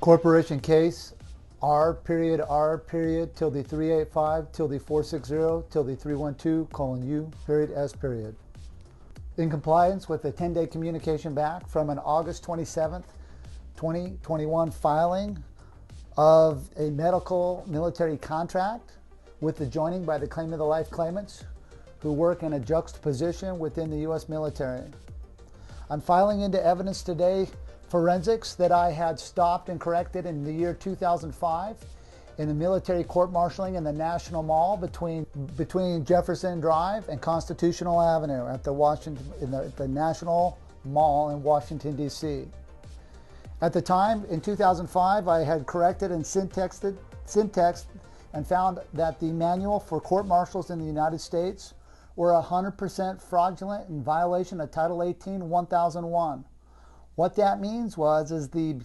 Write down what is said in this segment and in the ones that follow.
Corporation case R period tilde 385 tilde 460 tilde 312:U period S period. In compliance with the 10-day communication back from an August 27th, 2021 filing of a medical military contract with the joining by the claim of the life claimants who work in a juxtaposition within the U.S. military. I'm filing into evidence today forensics that I had stopped and corrected in the year 2005 in the military court-martialing in the National Mall between Jefferson Drive and Constitutional Avenue at the National Mall in Washington, D.C. At the time, in 2005, I had corrected and syntaxed and found that the manual for court-martials in the United States were 100% fraudulent in violation of Title 18, 1001. What that means is the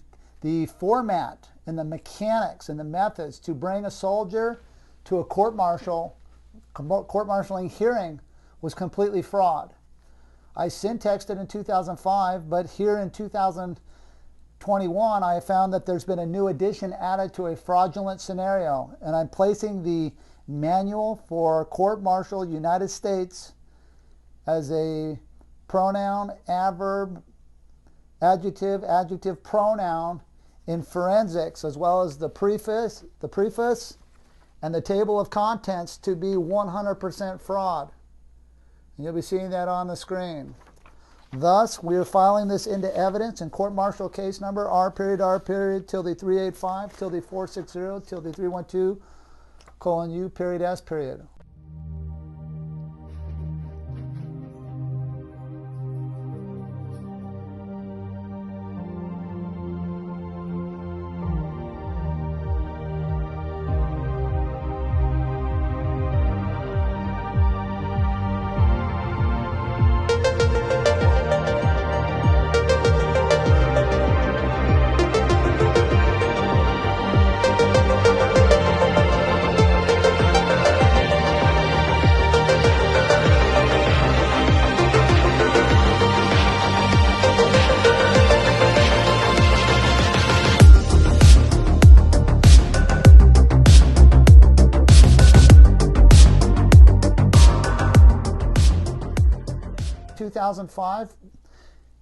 format and the mechanics and the methods to bring a soldier to a court-martialing hearing was completely fraud. I syntaxed it in 2005, but here in 2021, I found that there's been a new addition added to a fraudulent scenario, and I'm placing the manual for court-martial United States as a pronoun, adverb, adjective, pronoun in forensics, as well as the preface, and the table of contents to be 100% fraud. And you'll be seeing that on the screen. Thus, we are filing this into evidence in court-martial case number R period tilde 385 tilde 460 tilde 312:U period S period. 2005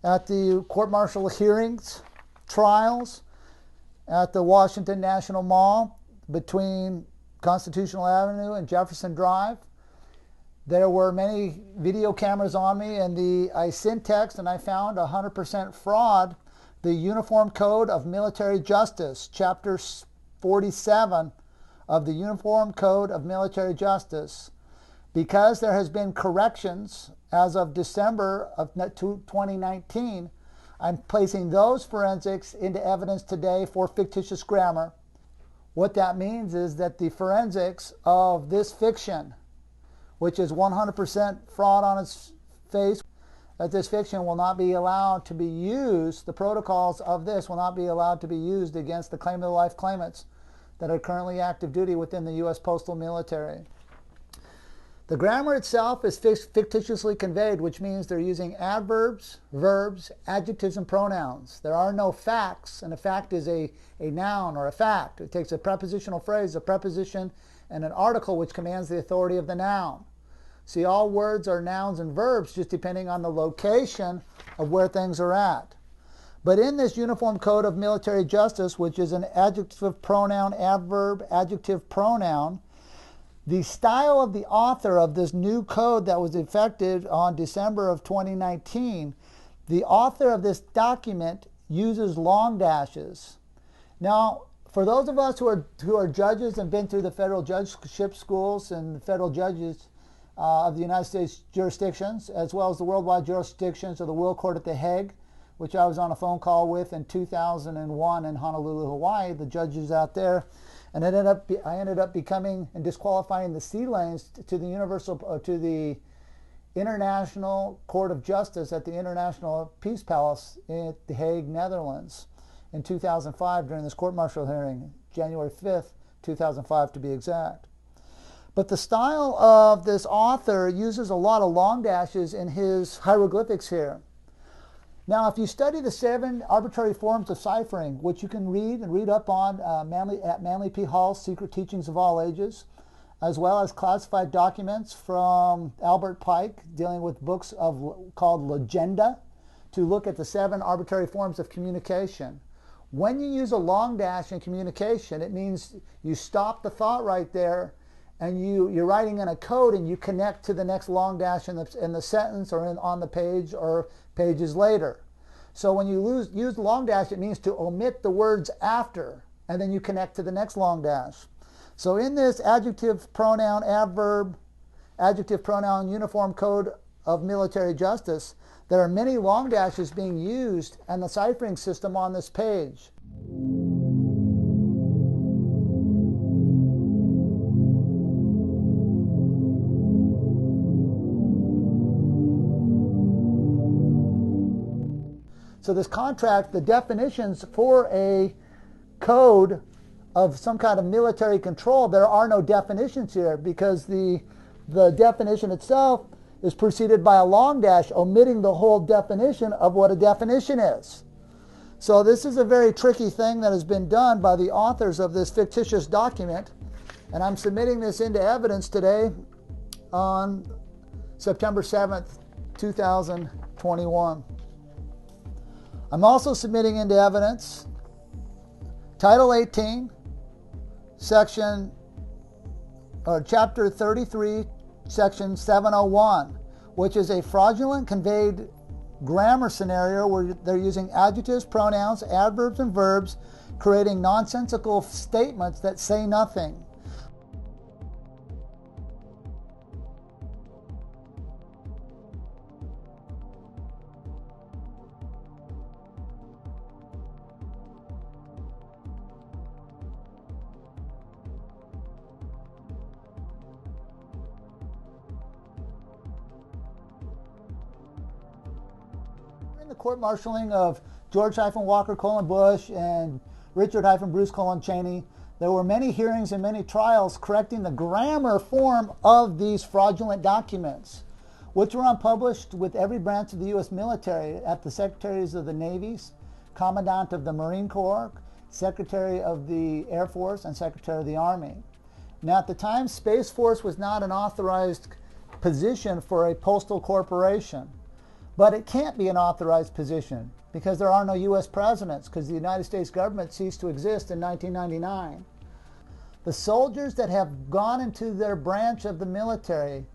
at the court-martial hearings, trials at the Washington National Mall between Constitutional Avenue and Jefferson Drive. There were many video cameras on me, and I syntaxed and I found 100% fraud the Uniform Code of Military Justice, Chapter 47 of the Uniform Code of Military Justice. Because there has been corrections as of December of 2019, I'm placing those forensics into evidence today for fictitious grammar. What that means is that the forensics of this fiction, which is 100% fraud on its face, that this fiction will not be allowed to be used, the protocols of this will not be allowed to be used against the claim of the life claimants that are currently active duty within the U.S. Postal Military. The grammar itself is fictitiously conveyed, which means they're using adverbs, verbs, adjectives, and pronouns. There are no facts, and a fact is a noun or a fact. It takes a prepositional phrase, a preposition, and an article which commands the authority of the noun. See, all words are nouns and verbs just depending on the location of where things are at. But in this Uniform Code of Military Justice, which is an adjective pronoun, adverb, adjective pronoun, the style of the author of this new code that was effective on December of 2019, the author of this document uses long dashes. Now, for those of us who are judges and been through the federal judgeship schools and the federal judges of the United States jurisdictions, as well as the worldwide jurisdictions of the World Court at The Hague, which I was on a phone call with in 2001 in Honolulu, Hawaii, the judges out there. And I ended up becoming and disqualifying the sea lanes to the International Court of Justice at the International Peace Palace in The Hague, Netherlands, in 2005 during this court-martial hearing, January 5th, 2005 to be exact. But the style of this author uses a lot of long dashes in his hieroglyphics here. Now, if you study the 7 arbitrary forms of ciphering, which you can read and read up on at Manly P. Hall's Secret Teachings of All Ages, as well as classified documents from Albert Pike dealing with books called Legenda, to look at the 7 arbitrary forms of communication. When you use a long dash in communication, it means you stop the thought right there, and you're writing in a code and you connect to the next long dash in the sentence or on the page or pages later. So when you use long dash, it means to omit the words after, and then you connect to the next long dash. So in this adjective, pronoun, adverb, adjective, pronoun, uniform code of military justice, there are many long dashes being used in the ciphering system on this page. So this contract, the definitions for a code of some kind of military control, there are no definitions here because the definition itself is preceded by a long dash, omitting the whole definition of what a definition is. So this is a very tricky thing that has been done by the authors of this fictitious document, and I'm submitting this into evidence today on September 7th, 2021. I'm also submitting into evidence Title 18, Chapter 33, Section 701, which is a fraudulent conveyed grammar scenario where they're using adjectives, pronouns, adverbs, and verbs, creating nonsensical statements that say nothing. The court-martialing of George-Walker-Bush and Richard-Bruce-Cheney, there were many hearings and many trials correcting the grammar form of these fraudulent documents, which were unpublished with every branch of the U.S. military at the Secretaries of the Navies, Commandant of the Marine Corps, Secretary of the Air Force, and Secretary of the Army. Now, at the time, Space Force was not an authorized position for a postal corporation. But it can't be an authorized position because there are no U.S. presidents because the United States government ceased to exist in 1999. The soldiers that have gone into their branch of the military,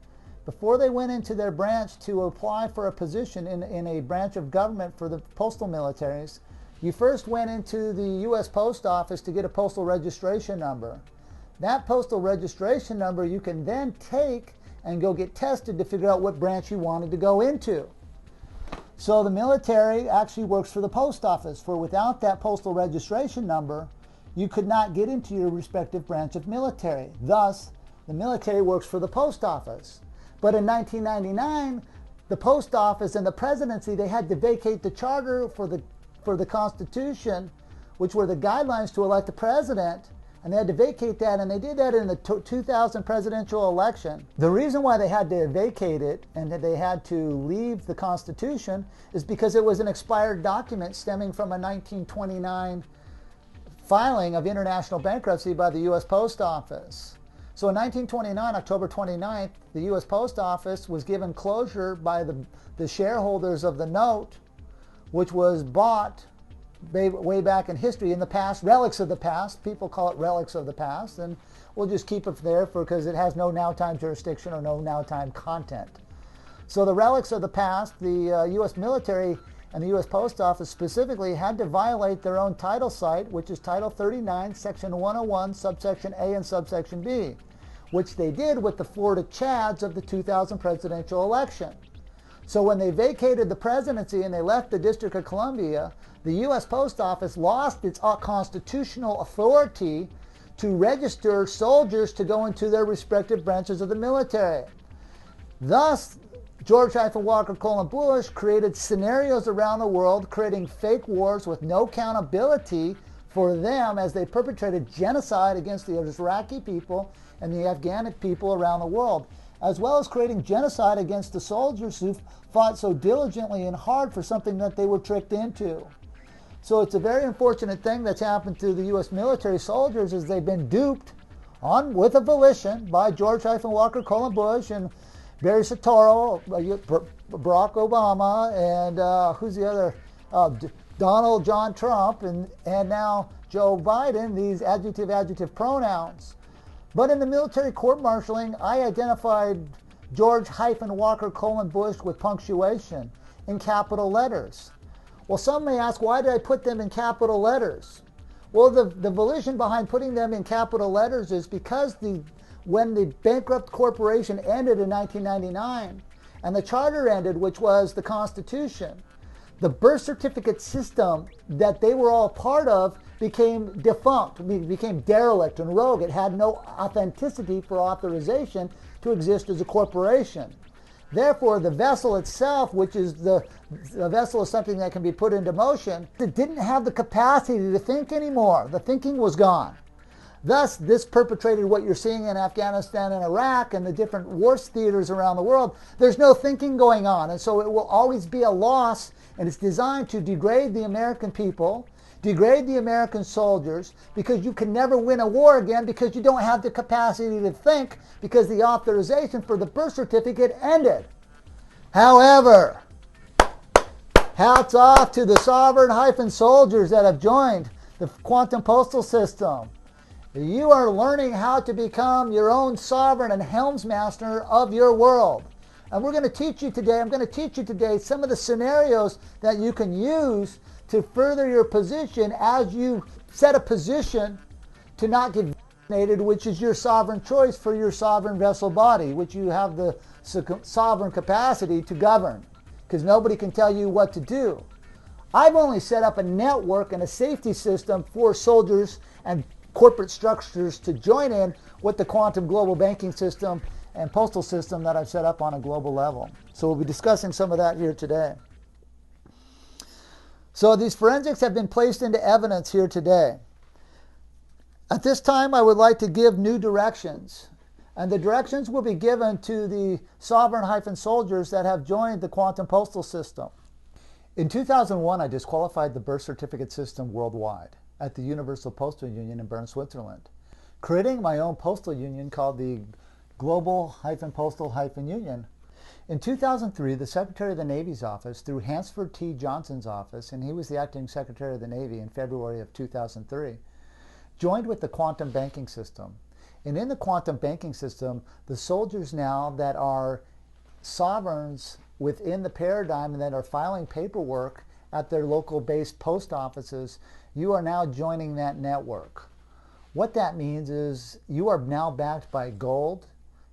before they went into their branch to apply for a position in a branch of government for the postal militaries, you first went into the U.S. Post Office to get a postal registration number. That postal registration number you can then take and go get tested to figure out what branch you wanted to go into. So the military actually works for the post office, for without that postal registration number, you could not get into your respective branch of military. Thus, the military works for the post office. But in 1999, the post office and the presidency, they had to vacate the charter for the Constitution, which were the guidelines to elect the president, and they had to vacate that, and they did that in the 2000 presidential election. The reason why they had to vacate it and that they had to leave the Constitution is because it was an expired document stemming from a 1929 filing of international bankruptcy by the U.S. Post Office. So in 1929, October 29th, the U.S. Post Office was given closure by the shareholders of the note, which was bought way back in history, in the past, relics of the past. People call it relics of the past, and we'll just keep it there because it has no now-time jurisdiction or no now-time content. So the relics of the past, the U.S. military and the U.S. Post Office specifically had to violate their own title site, which is Title 39, Section 101, subsection A and subsection B, which they did with the Florida Chads of the 2000 presidential election. So when they vacated the presidency and they left the District of Columbia, the U.S. Post Office lost its constitutional authority to register soldiers to go into their respective branches of the military. Thus, George-Walker-Bush created scenarios around the world, creating fake wars with no accountability for them as they perpetrated genocide against the Iraqi people and the Afghan people around the world. as well as creating genocide against the soldiers who fought so diligently and hard for something that they were tricked into. So it's a very unfortunate thing that's happened to the U.S. military soldiers, is they've been duped with a volition by George Walker Bush and Barry Soetoro, Barack Obama, and who's the other? Donald John Trump, and now Joe Biden, these adjective pronouns. But in the military court-martialing, I identified George Walker Bush with punctuation in capital letters. Well, some may ask, why did I put them in capital letters? Well, the volition behind putting them in capital letters is because when the bankrupt corporation ended in 1999 and the charter ended, which was the Constitution, the birth certificate system that they were all part of became defunct, became derelict and rogue. It had no authenticity for authorization to exist as a corporation. Therefore, the vessel itself, which is the vessel is something that can be put into motion, it didn't have the capacity to think anymore. The thinking was gone. Thus, this perpetrated what you're seeing in Afghanistan and Iraq and the different war theaters around the world. There's no thinking going on, and so it will always be a loss, and it's designed to degrade the American people, degrade the American soldiers, because you can never win a war again because you don't have the capacity to think, because the authorization for the birth certificate ended. However, hats off to the sovereign soldiers that have joined the quantum postal system. You are learning how to become your own sovereign and Helm-Master of your world. And we're going to teach you today, I'm going to teach you today some of the scenarios that you can use to further your position as you set a position to not get vaccinated, which is your sovereign choice for your sovereign vessel body, which you have the sovereign capacity to govern, because nobody can tell you what to do. I've only set up a network and a safety system for soldiers and corporate structures to join in with the quantum global banking system and postal system that I've set up on a global level. So we'll be discussing some of that here today. So these forensics have been placed into evidence here today. At this time, I would like to give new directions. And the directions will be given to the sovereign soldiers that have joined the quantum postal system. In 2001, I disqualified the birth certificate system worldwide at the Universal Postal Union in Bern, Switzerland, creating my own postal union called the Global-Postal-Union. In 2003, the Secretary of the Navy's office, through Hansford T. Johnson's office, and he was the acting Secretary of the Navy in February of 2003, joined with the quantum banking system. And in the quantum banking system, the soldiers now that are sovereigns within the paradigm and that are filing paperwork at their local based post offices, you are now joining that network. What that means is you are now backed by gold,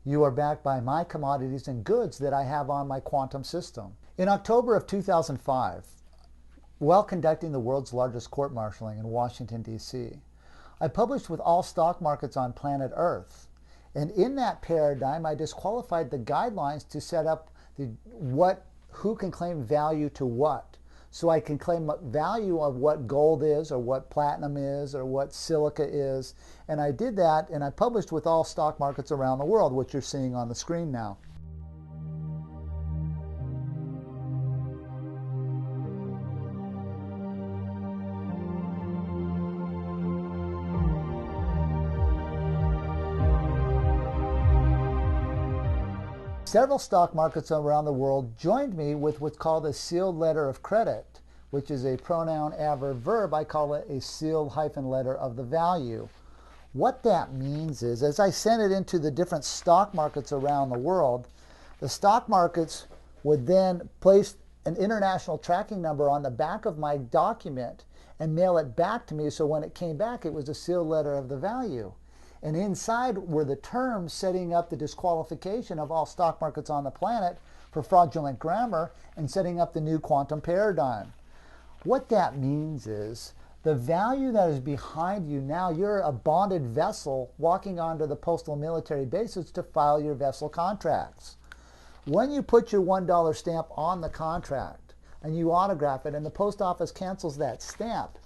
you are backed by my commodities and goods that I have on my quantum system. In October of 2005, while conducting the world's largest court-martialing in Washington, D.C., I published with all stock markets on planet Earth. And in that paradigm, I disqualified the guidelines to set up who can claim value to what. So I can claim value of what gold is, or what platinum is, or what silica is. And I did that, and I published with all stock markets around the world, which you're seeing on the screen now. Several stock markets around the world joined me with what's called a sealed letter of credit, which is a pronoun adverb verb. I call it a sealed letter of the value. What that means is, as I sent it into the different stock markets around the world, the stock markets would then place an international tracking number on the back of my document and mail it back to me, so when it came back, it was a sealed letter of the value. And inside were the terms setting up the disqualification of all stock markets on the planet for fraudulent grammar and setting up the new quantum paradigm. What that means is the value that is behind you now, you're a bonded vessel walking onto the postal military bases to file your vessel contracts. When you put your $1 stamp on the contract and you autograph it and the post office cancels that stamp,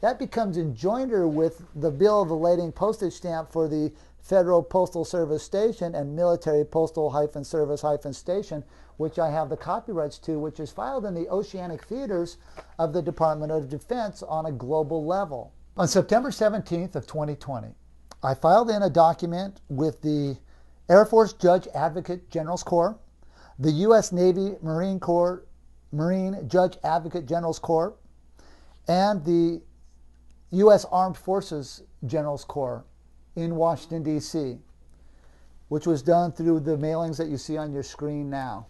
that becomes enjoinder with the bill of lading postage stamp for the Federal Postal Service Station and Military Postal-Service-Station, which I have the copyrights to, which is filed in the oceanic theaters of the Department of Defense on a global level. On September 17th of 2020, I filed in a document with the Air Force Judge Advocate General's Corps, the U.S. Navy Marine Corps Marine Judge Advocate General's Corps, and the U.S. Armed Forces General's Corps in Washington, D.C., which was done through the mailings that you see on your screen now.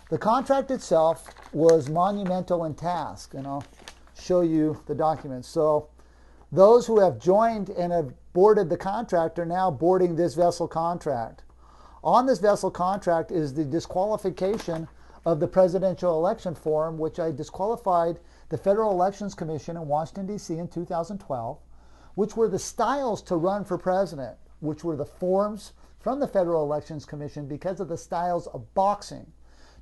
The contract itself was monumental in task, and I'll show you the documents. So those who have joined and have boarded the contract are now boarding this vessel contract. On this vessel contract is the disqualification of the presidential election form, which I disqualified the Federal Elections Commission in Washington, D.C. in 2012, which were the styles to run for president, which were the forms from the Federal Elections Commission because of the styles of boxing.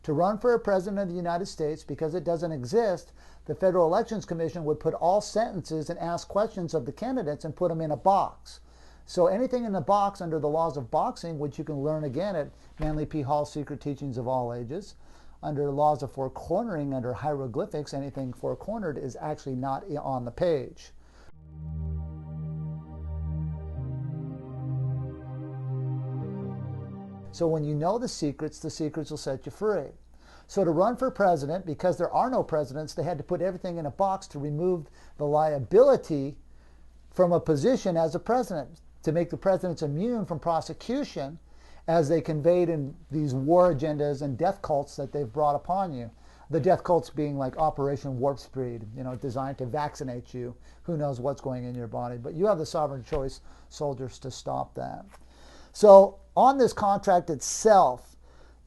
To run for a president of the United States, because it doesn't exist, the Federal Elections Commission would put all sentences and ask questions of the candidates and put them in a box. So anything in the box under the laws of boxing, which you can learn again at Manly P. Hall's Secret Teachings of All Ages, under laws of four cornering, under hieroglyphics, anything four cornered is actually not on the page. So when you know the secrets will set you free. So to run for president, because there are no presidents, they had to put everything in a box to remove the liability from a position as a president, to make the presidents immune from prosecution as they conveyed in these war agendas and death cults that they've brought upon you. The death cults being like Operation Warp Speed, designed to vaccinate you. Who knows what's going in your body, but you have the sovereign choice, soldiers, to stop that. So on this contract itself,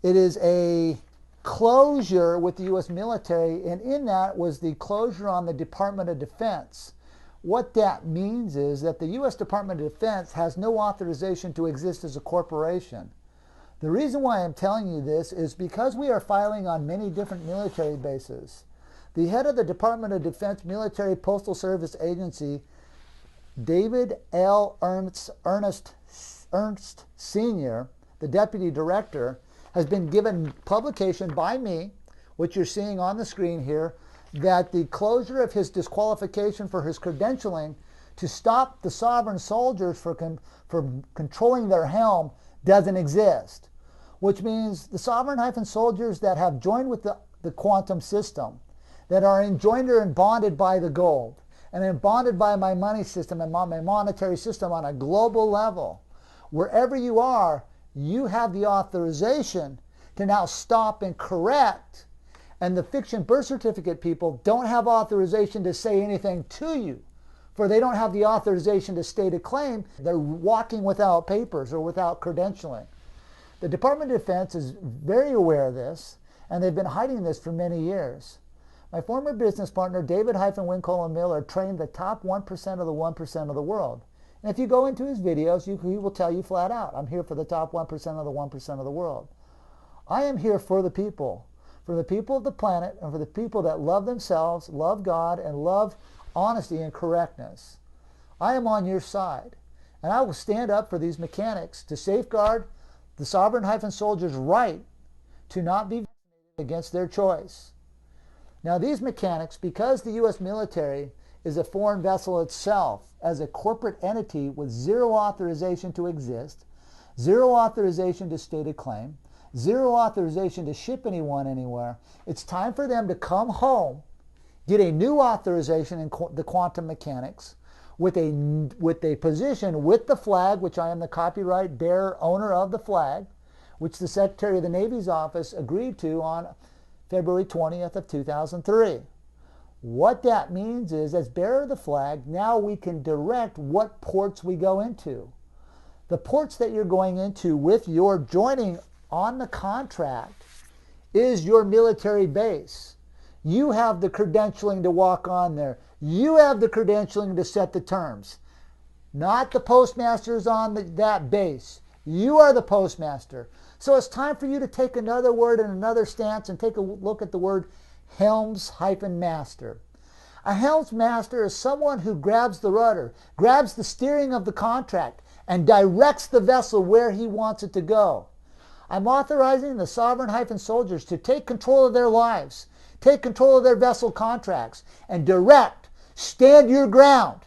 it is a closure with the U.S. military, and in that was the closure on the Department of Defense. What that means is that the U.S. Department of Defense has no authorization to exist as a corporation. The reason why I'm telling you this is because we are filing on many different military bases. The head of the Department of Defense Military Postal Service Agency, David L. Ernst Sr., the Deputy Director, has been given publication by me, which you're seeing on the screen here, that the closure of his disqualification for his credentialing to stop the sovereign soldiers from controlling their helm doesn't exist, which means the sovereign-soldiers that have joined with the quantum system, that are enjoined and bonded by the gold, and then bonded by my money system and my monetary system on a global level, wherever you are, you have the authorization to now stop and correct. And the fiction birth certificate people don't have authorization to say anything to you, for they don't have the authorization to state a claim. They're walking without papers or without credentialing. The Department of Defense is very aware of this, and they've been hiding this for many years. My former business partner, David Wincole Miller, trained the top 1% of the 1% of the world. And if you go into his videos, he will tell you flat out, I'm here for the top 1% of the 1% of the world. I am here for the people of the planet, and for the people that love themselves, love God, and love honesty and correctness. I am on your side, and I will stand up for these mechanics to safeguard the sovereign-soldiers' right to not be vaccinated against their choice. Now these mechanics, because the U.S. military is a foreign vessel itself, as a corporate entity with zero authorization to exist, zero authorization to state a claim, zero authorization to ship anyone anywhere, it's time for them to come home, get a new authorization in the quantum mechanics, with a position with the flag, which I am the copyright bearer owner of the flag, which the Secretary of the Navy's office agreed to on February 20th of 2003. What that means is, as bearer of the flag, now we can direct what ports we go into. The ports that you're going into with your joining on the contract is your military base. You have the credentialing to walk on there. You have the credentialing to set the terms. Not the postmasters on that base. You are the postmaster. So it's time for you to take another word and another stance and take a look at the word Helms-Master. A Helms-Master is someone who grabs the rudder, grabs the steering of the contract, and directs the vessel where he wants it to go. I'm authorizing the sovereign-soldiers to take control of their lives, take control of their vessel contracts, and direct, stand your ground.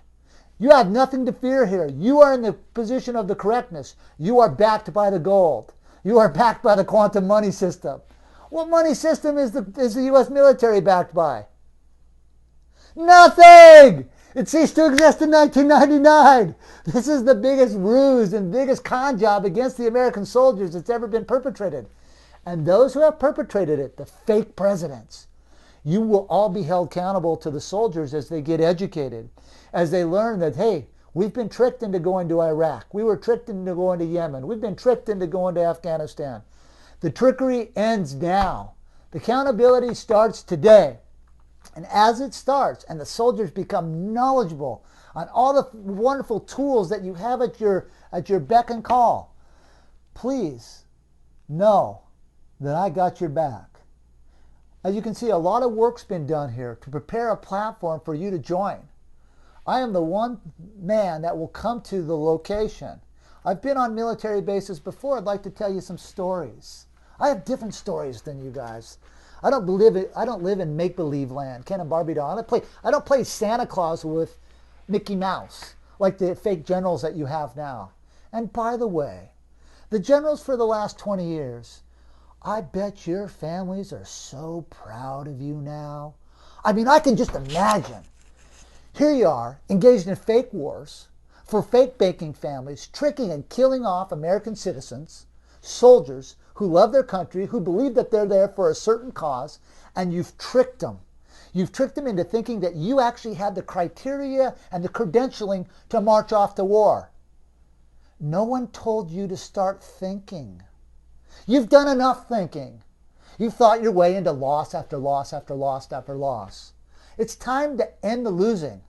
You have nothing to fear here. You are in the position of the correctness. You are backed by the gold. You are backed by the quantum money system. What money system is the U.S. military backed by? Nothing! It ceased to exist in 1999. This is the biggest ruse and biggest con job against the American soldiers that's ever been perpetrated. And those who have perpetrated it, the fake presidents, you will all be held accountable to the soldiers as they get educated, as they learn that, hey, we've been tricked into going to Iraq. We were tricked into going to Yemen. We've been tricked into going to Afghanistan. The trickery ends now. The accountability starts today. And as it starts and the soldiers become knowledgeable on all the wonderful tools that you have at your beck and call, please know that I got your back. As you can see, a lot of work's been done here to prepare a platform for you to join. I am the one man that will come to the location. I've been on military bases before. I'd like to tell you some stories. I have different stories than you guys. I don't live in make-believe land, Ken and Barbie doll. I don't play Santa Claus with Mickey Mouse like the fake generals that you have now. And by the way, the generals for the last 20 years, I bet your families are so proud of you now. I mean, I can just imagine. Here you are, engaged in fake wars for fake banking families, tricking and killing off American citizens, soldiers who love their country, who believe that they're there for a certain cause, and you've tricked them. You've tricked them into thinking that you actually had the criteria and the credentialing to march off to war. No one told you to start thinking. You've done enough thinking. You've thought your way into loss after loss after loss after loss. It's time to end the losing.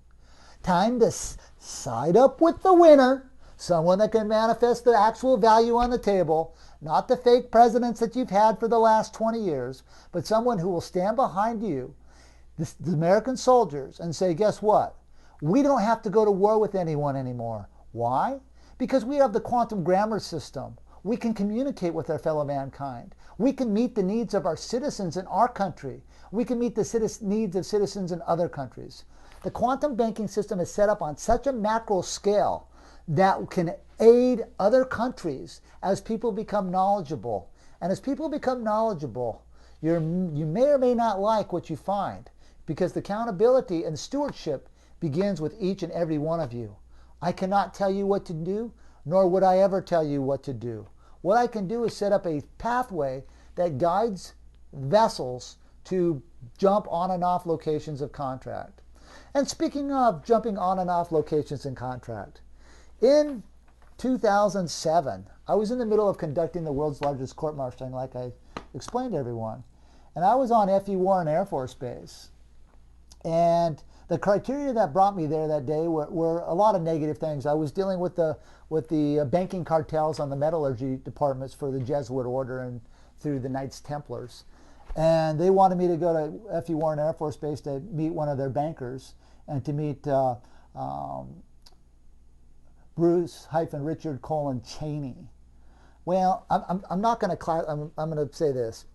Time to side up with the winner, someone that can manifest the actual value on the table, not the fake presidents that you've had for the last 20 years, but someone who will stand behind you, the American soldiers, and say, guess what? We don't have to go to war with anyone anymore. Why? Because we have the quantum grammar system. We can communicate with our fellow mankind. We can meet the needs of our citizens in our country. We can meet the needs of citizens in other countries. The quantum banking system is set up on such a macro scale that can aid other countries as people become knowledgeable. And as people become knowledgeable, you may or may not like what you find, because the accountability and stewardship begins with each and every one of you. I cannot tell you what to do, nor would I ever tell you what to do. What I can do is set up a pathway that guides vessels to jump on and off locations of contract. And speaking of jumping on and off locations in contract, in 2007, I was in the middle of conducting the world's largest court-martialing, like I explained to everyone. And I was on F.E. Warren Air Force Base. And the criteria that brought me there that day were a lot of negative things. I was dealing with the banking cartels on the metallurgy departments for the Jesuit order and through the Knights Templars. And they wanted me to go to F.E. Warren Air Force Base to meet one of their bankers and to meet Bruce-Richard Cheney. Well, I'm not going to I'm going to say this.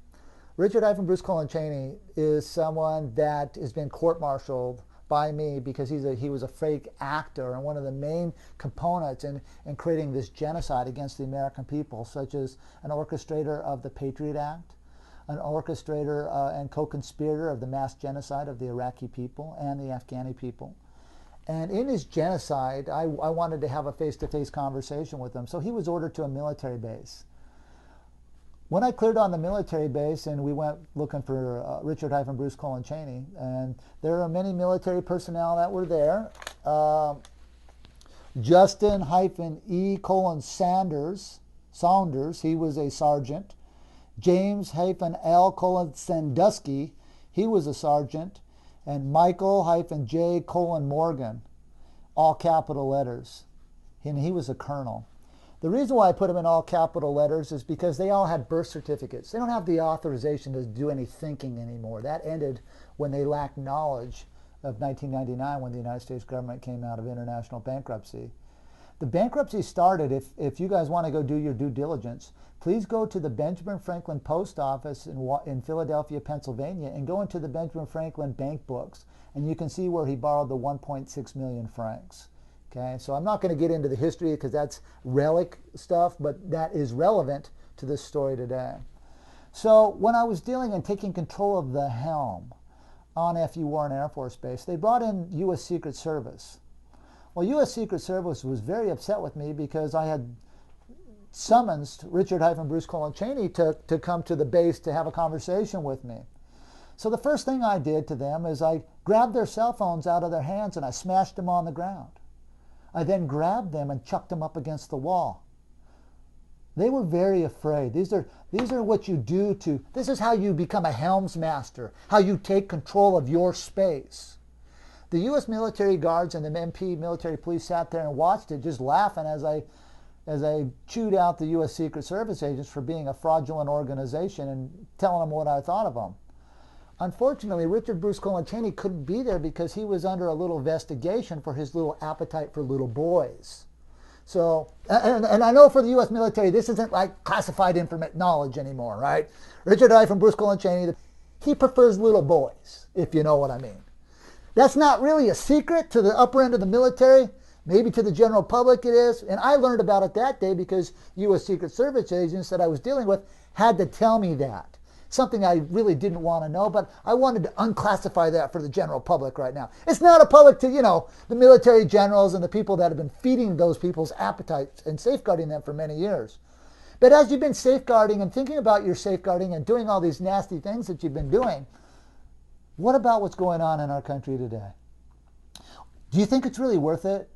Richard-Bruce Cheney is someone that has been court-martialed by me because he was a fake actor and one of the main components in creating this genocide against the American people, such as an orchestrator of the Patriot Act, an orchestrator and co-conspirator of the mass genocide of the Iraqi people and the Afghani people. And in his genocide, I wanted to have a face-to-face conversation with him, so he was ordered to a military base. When I cleared on the military base and we went looking for Richard-Bruce Cheney, and there are many military personnel that were there. Justin-E. Saunders, he was a sergeant. James-L. Sandusky, he was a sergeant, and Michael-J. Morgan, all capital letters, and he was a colonel. The reason why I put them in all capital letters is because they all had birth certificates. They don't have the authorization to do any thinking anymore. That ended when they lacked knowledge of 1999, when the United States government came out of international bankruptcy. The bankruptcy started, if you guys want to go do your due diligence, please go to the Benjamin Franklin Post Office in Philadelphia, Pennsylvania, and go into the Benjamin Franklin bank books, and you can see where he borrowed the 1.6 million francs. Okay, so I'm not going to get into the history because that's relic stuff, but that is relevant to this story today. So when I was dealing and taking control of the helm on F.U. Warren Air Force Base, they brought in U.S. Secret Service. Well, U.S. Secret Service was very upset with me because I had summoned Richard-Bruce Cheney to come to the base to have a conversation with me. So the first thing I did to them is I grabbed their cell phones out of their hands and I smashed them on the ground. I then grabbed them and chucked them up against the wall. They were very afraid. These are what you do this is how you become a Helm-Master, how you take control of your space. The U.S. military guards and the MP military police sat there and watched it, just laughing as I chewed out the U.S. Secret Service agents for being a fraudulent organization and telling them what I thought of them. Unfortunately, Richard-Bruce Cheney couldn't be there because he was under a little investigation for his little appetite for little boys. So, and I know for the U.S. military, this isn't like classified knowledge anymore, right? Richard-Bruce Cheney, he prefers little boys, if you know what I mean. That's not really a secret to the upper end of the military. Maybe to the general public it is. And I learned about it that day because U.S. Secret Service agents that I was dealing with had to tell me that. Something I really didn't want to know, but I wanted to unclassify that for the general public right now. It's not a public to, the military generals and the people that have been feeding those people's appetites and safeguarding them for many years. But as you've been safeguarding and thinking about your safeguarding and doing all these nasty things that you've been doing, what about what's going on in our country today? Do you think it's really worth it?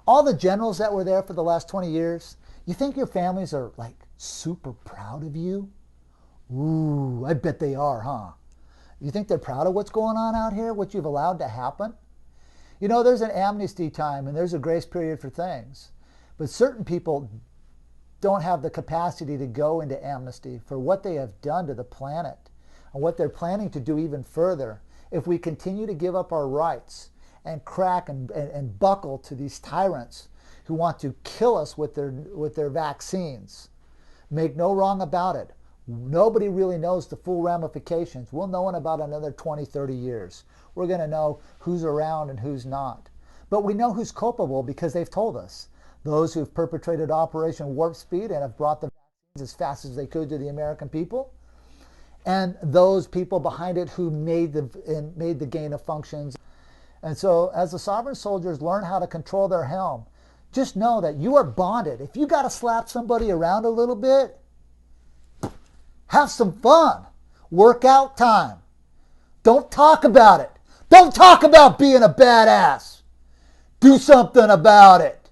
All the generals that were there for the last 20 years, you think your families are like super proud of you? Ooh, I bet they are, huh? You think they're proud of what's going on out here, what you've allowed to happen? There's an amnesty time and there's a grace period for things. But certain people don't have the capacity to go into amnesty for what they have done to the planet and what they're planning to do even further if we continue to give up our rights and crack and buckle to these tyrants who want to kill us with their vaccines. Make no wrong about it. Nobody really knows the full ramifications. We'll know in about another 20, 30 years. We're going to know who's around and who's not. But we know who's culpable because they've told us. Those who've perpetrated Operation Warp Speed and have brought the vaccines as fast as they could to the American people, and those people behind it who made the gain of functions. And so as the sovereign soldiers learn how to control their helm, just know that you are bonded. If you got to slap somebody around a little bit, have some fun. Workout time. Don't talk about it. Don't talk about being a badass. Do something about it.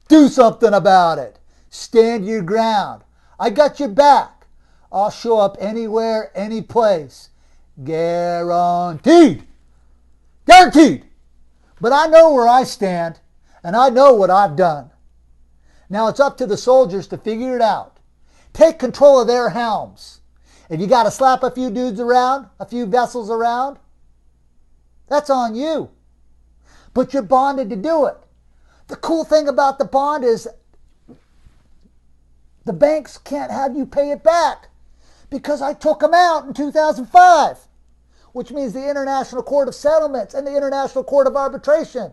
Do something about it. Stand your ground. I got your back. I'll show up anywhere, any place. Guaranteed. Guaranteed. But I know where I stand, and I know what I've done. Now it's up to the soldiers to figure it out. Take control of their helms. If you got to slap a few dudes around, a few vessels around, that's on you. But you're bonded to do it. The cool thing about the bond is the banks can't have you pay it back because I took them out in 2005, which means the International Court of Settlements and the International Court of Arbitration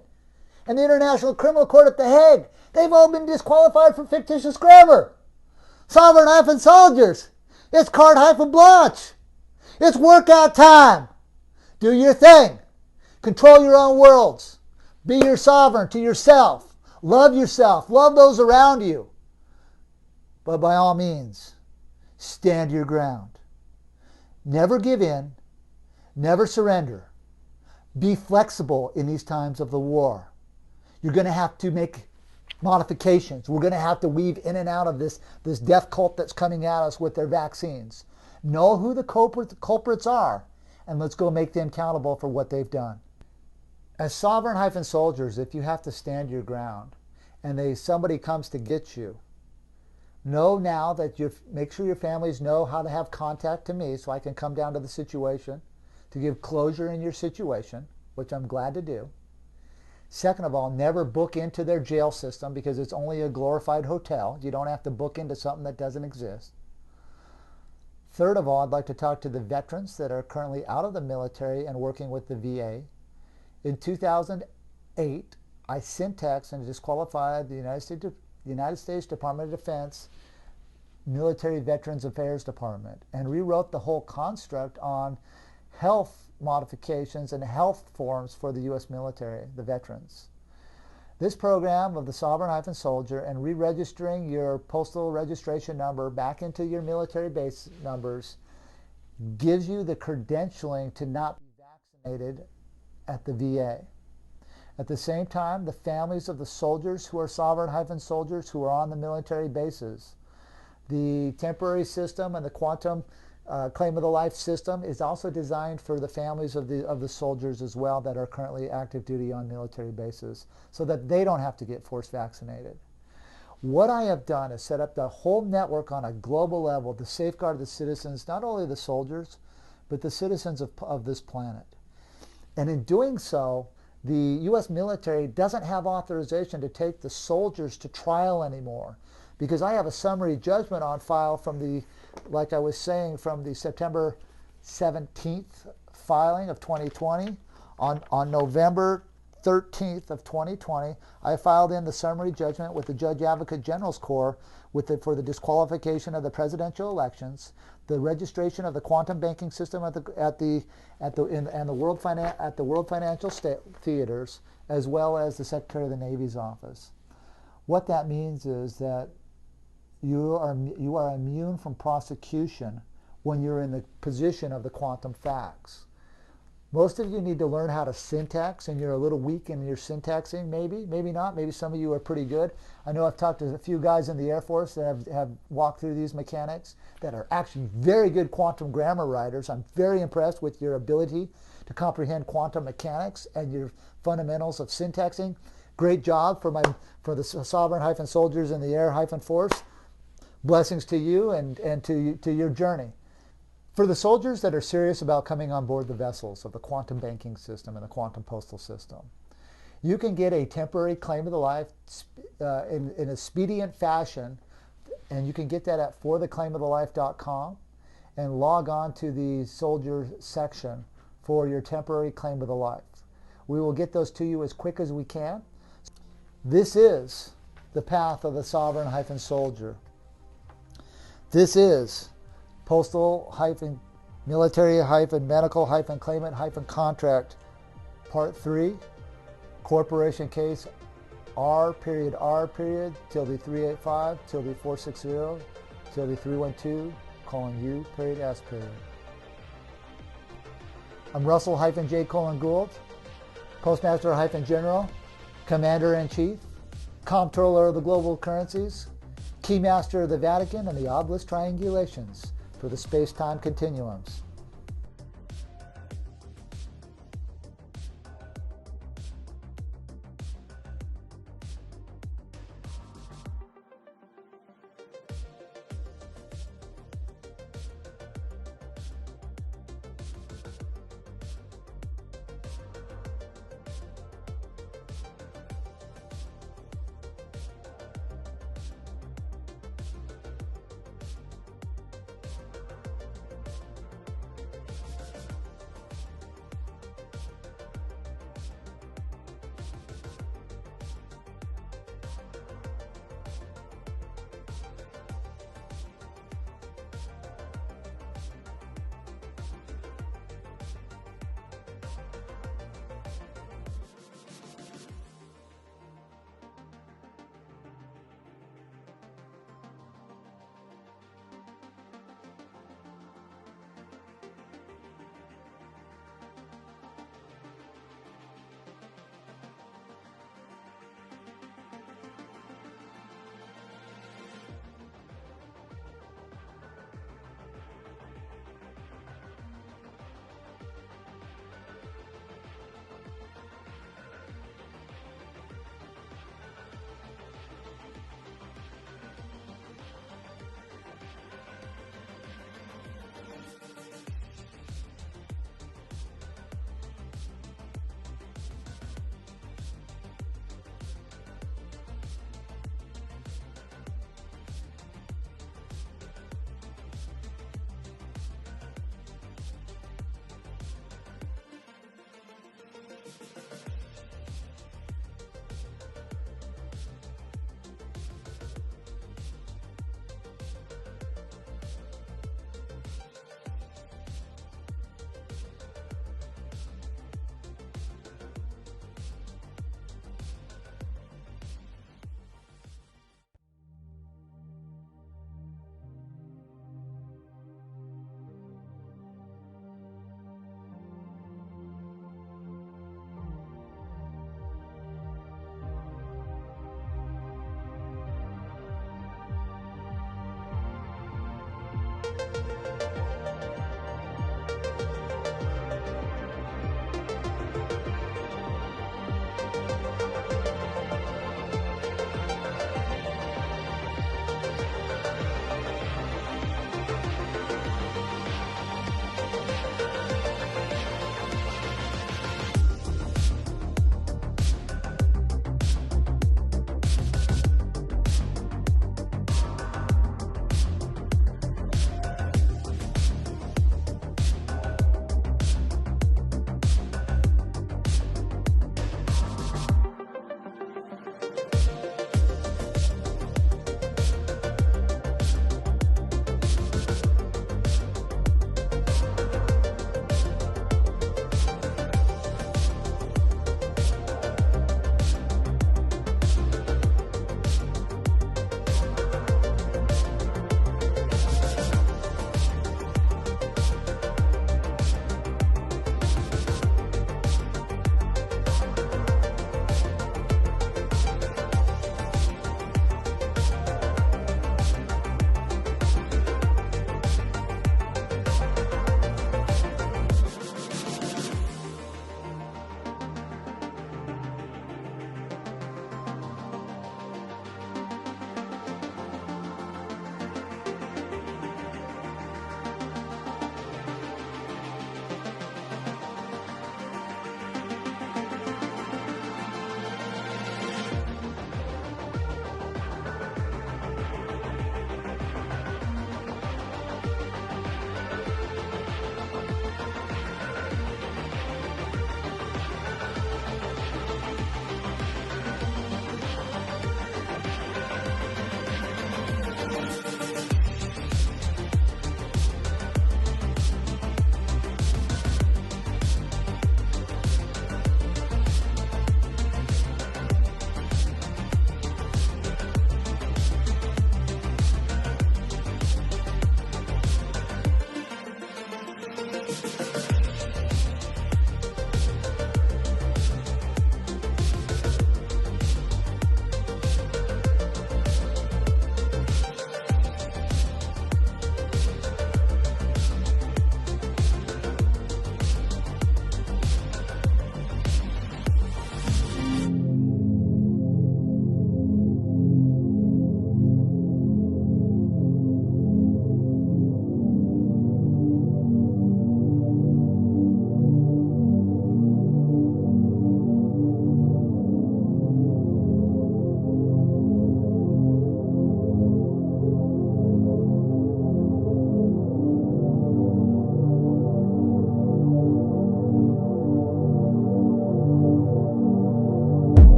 and the International Criminal Court at The Hague, they've all been disqualified for fictitious grammar. Sovereign-soldiers. It's carte-blanche. It's workout time. Do your thing. Control your own worlds. Be your sovereign to yourself. Love yourself. Love those around you. But by all means, stand your ground. Never give in. Never surrender. Be flexible in these times of the war. You're going to have to make modifications. We're going to have to weave in and out of this death cult that's coming at us with their vaccines. Know who the culprits are and let's go make them accountable for what they've done. As sovereign-soldiers, if you have to stand your ground and somebody comes to get you, know now that make sure your families know how to have contact to me so I can come down to the situation to give closure in your situation, which I'm glad to do. Second of all, never book into their jail system because it's only a glorified hotel. You don't have to book into something that doesn't exist. Third of all, I'd like to talk to the veterans that are currently out of the military and working with the VA. In 2008, I syntaxed and disqualified the United States Department of Defense Military Veterans Affairs Department and rewrote the whole construct on health modifications and health forms for the U.S. military, the veterans. This program of the sovereign-soldier and re-registering your postal registration number back into your military base numbers gives you the credentialing to not be vaccinated at the VA. At the same time, the families of the soldiers who are sovereign-soldiers who are on the military bases, the temporary system and the quantum claim of the life system is also designed for the families of the soldiers as well that are currently active duty on military bases so that they don't have to get forced vaccinated. What I have done is set up the whole network on a global level to safeguard the citizens, not only the soldiers, but the citizens of this planet. And in doing so, the U.S. military doesn't have authorization to take the soldiers to trial anymore because I have a summary judgment on file from the, like I was saying, from the September 17th filing of 2020. On November 13th of 2020, I filed in the summary judgment with the Judge Advocate General's Corps for the disqualification of the presidential elections, the registration of the quantum banking system at the World Financial Theaters, as well as the Secretary of the Navy's office. What that means is that you are immune from prosecution when you're in the position of the quantum facts. Most of you need to learn how to syntax, and you're a little weak in your syntaxing, maybe not. Maybe some of you are pretty good. I know I've talked to a few guys in the Air Force that have walked through these mechanics that are actually very good quantum grammar writers. I'm very impressed with your ability to comprehend quantum mechanics and your fundamentals of syntaxing. Great job for the sovereign-soldiers in the Air-Force. Blessings to you and to your journey. For the soldiers that are serious about coming on board the vessels of the quantum banking system and the quantum postal system, you can get a temporary claim of the life in a expedient fashion, and you can get that at fortheclaimofthelife.com and log on to the soldier section for your temporary claim of the life. We will get those to you as quick as we can. This is the path of the sovereign-soldier. This is Postal-Military-Medical-Claimant-Contract Part 3, Corporation Case R.R. till the 385 till the 460 till the 312 U.S. I'm Russell-J. Gould, Postmaster-General, Commander-in-Chief, Comptroller of the Global Currencies, Keymaster of the Vatican and the Obelisk Triangulations for the space-time continuums.